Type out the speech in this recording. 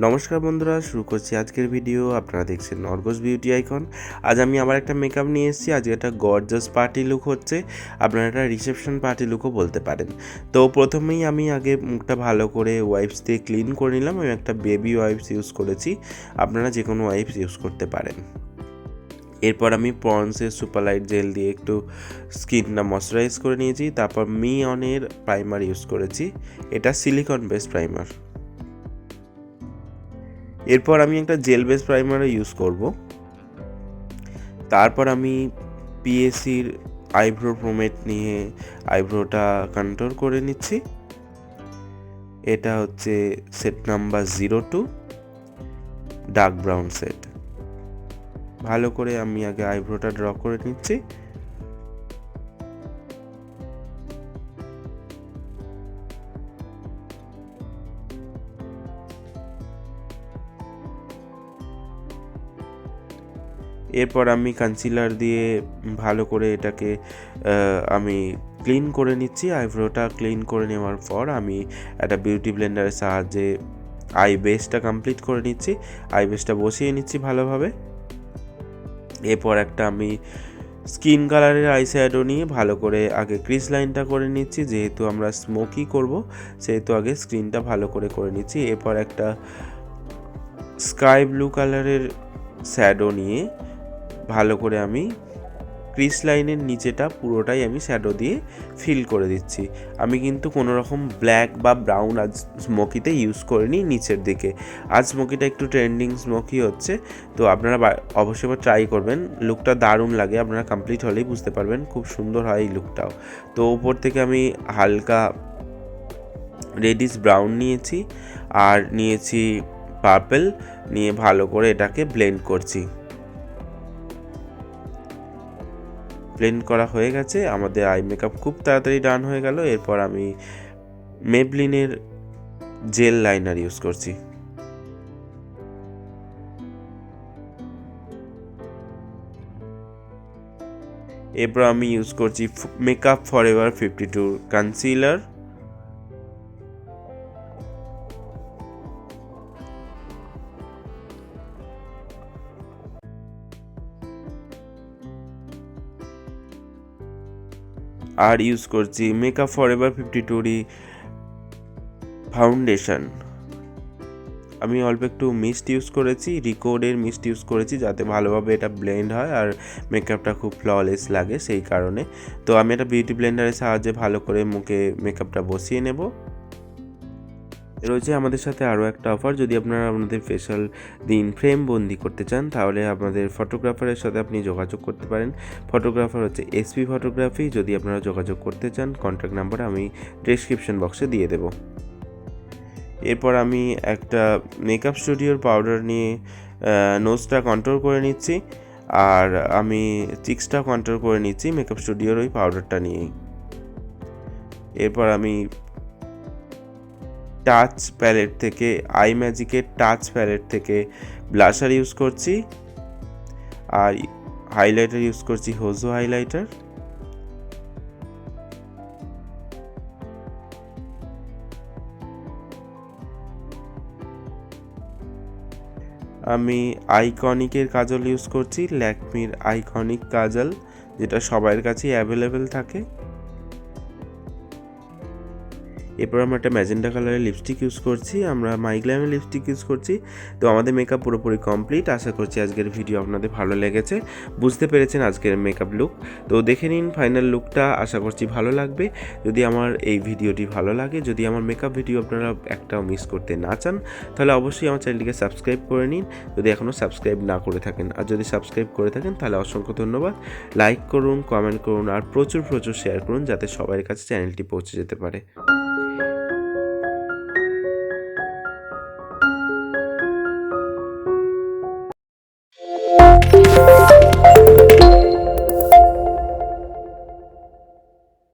নমস্কার বন্ধুরা, শুরু করছি আজকের ভিডিও। আপনারা দেখছেন অর্গস বিউটি আইকন। আজ আমি আবার একটা মেকআপ নিয়ে এসেছি। আজকে একটা গর্জাস পার্টি লুক হচ্ছে, আপনারা একটা রিসেপশন পার্টি লুকও বলতে পারেন। তো প্রথমেই আমি আগে মুখটা ভালো করে ওয়াইপস দিয়ে ক্লিন করে নিলাম। আমি একটা বেবি ওয়াইপস ইউজ করেছি, আপনারা যে কোনো ওয়াইপস ইউজ করতে পারেন। এরপর আমি পন্ডসের সুপারলাইট জেল দিয়ে একটু স্কিনটা ময়শ্চারাইজ করে নিয়েছি। তারপর মিঅনের প্রাইমার ইউজ করেছি, এটা সিলিকন বেস প্রাইমার। এরপর আমি একটা জেল বেস প্রাইমারও ইউজ করব। তারপর আমি পিএসির আইব্রো প্রোমেট নিয়ে আইব্রোটা কন্ট্রোল করে নিচ্ছি। এটা হচ্ছে set number 02 dark brown set. ভালো করে আমি আগে আইব্রোটা ড্র করে নিচ্ছি। এরপর আমি কনসিলার দিয়ে ভালো করে এটাকে আমি ক্লিন করে নিচ্ছি। আইব্রোটা ক্লিন করে নেওয়ার পর আমি একটা বিউটি ব্লেন্ডারের সাহায্যে আই বেসটা কমপ্লিট করে নিচ্ছি। আই বেসটা বসিয়ে নিচ্ছি ভালোভাবে। এরপর একটা আমি স্কিন কালারের আই শ্যাডো নিয়ে ভালো করে আগে ক্রিজ লাইনটা করে নিচ্ছি। যেহেতু আমরা স্মোকি করব সেহেতু আগে স্ক্রিনটা ভালো করে নিচ্ছি। এরপর একটা স্কাই ব্লু কালারের শ্যাডো নিয়ে ভালো করে আমি ক্রিজ লাইনের নিচেটা পুরোটাই আমি শ্যাডো দিয়ে ফিল করে দিচ্ছি। আমি কিন্তু কোনো রকম ব্ল্যাক বা ব্রাউন আজ স্মোকিতে ইউজ করিনি নিচের দিকে। আজ স্মোকিটা একটু ট্রেন্ডিং স্মোকি হচ্ছে, তো আপনারা অবশ্যই ট্রাই করবেন। লুকটা দারুণ লাগে, আপনারা কমপ্লিট হলেই বুঝতে পারবেন, খুব সুন্দর হয় এই লুকটাও। তো উপর থেকে আমি হালকা রেডিশ ব্রাউন নিয়েছি আর নিয়েছি পার্পল, নিয়ে ভালো করে এটাকে ব্লেন্ড করছি। ব্লেন্ড করা হয়ে গেছে, আমাদের আই মেকআপ খুব তাড়াতাড়ি ডান হয়ে গেল। এরপর আমি মেবলিনের জেল লাইনার ইউজ করছি। এরপর আমি ইউজ করছি মেকআপ ফরএভার 52 কনসিলার। আর ইউজ করছি মেকআপ ফরএভার 52 ফাউন্ডেশন। আমি অল্প একটু মিস্ট ইউজ করেছি, রিকোডের মিস্ট ইউজ করেছি, যাতে ভালোভাবে এটা ব্লেন্ড হয় আর মেকআপটা খুব ফ্ললেস লাগে সেই কারণে। তো আমি একটা বিউটি ব্লেন্ডারের সাহায্যে ভালো করে মুখে মেকআপটা বসিয়ে নেব। রয়েছে আমাদের সাথে আরও একটা অফার। যদি আপনারা আপনাদের ফেশিয়াল দিন ফ্রেম বন্দি করতে চান, তাহলে আপনাদের ফটোগ্রাফারের সাথে আপনি যোগাযোগ করতে পারেন। ফটোগ্রাফার হচ্ছে এসপি ফটোগ্রাফি। যদি আপনারা যোগাযোগ করতে চান, কন্ট্যাক্ট নাম্বার আমি ডেসক্রিপশন বক্সে দিয়ে দেব। এরপর আমি একটা মেকআপ স্টুডিওর পাউডার নিয়ে নোজটা কন্ট্রোল করে নিচ্ছি, আর আমি চিক্সটা কন্ট্রোল করে নিচ্ছি মেকআপ স্টুডিওর ওই পাউডারটা নিয়েই। এরপর আমি টাচ প্যালেট থেকে আই ম্যাজিকের টাচ প্যালেট থেকে ব্লাশার ইউজ করছি, আর হাইলাইটার ইউজ করছি হোজো হাইলাইটার। আমি আইকনিকের কাজল ইউজ করছি, ল্যাকমির আইকনিক কাজল, যেটা সবার কাছেই অ্যাভেলেবেল থাকে। এরপর আমরা একটা ম্যাজেন্টা কালারের লিপস্টিক ইউজ করছি, আমরা মাইগ্ল্যামের লিপস্টিক ইউজ করছি। তো আমাদের মেকআপ পুরোপুরি কমপ্লিট। আশা করছি আজকের ভিডিও আপনাদের ভালো লেগেছে, বুঝতে পেরেছেন আজকের মেকআপ লুক। তো দেখে নিন ফাইনাল লুকটা, আশা করছি ভালো লাগবে। যদি আমার এই ভিডিওটি ভালো লাগে, যদি আমার মেকআপ ভিডিও আপনারা একটাও মিস করতে না চান, তাহলে অবশ্যই আমার চ্যানেলটিকে সাবস্ক্রাইব করে নিন, যদি এখনও সাবস্ক্রাইব না করে থাকেন। আর যদি সাবস্ক্রাইব করে থাকেন তাহলে অসংখ্য ধন্যবাদ। লাইক করুন, কমেন্ট করুন আর প্রচুর শেয়ার করুন, যাতে সবার কাছে চ্যানেলটি পৌঁছে যেতে পারে।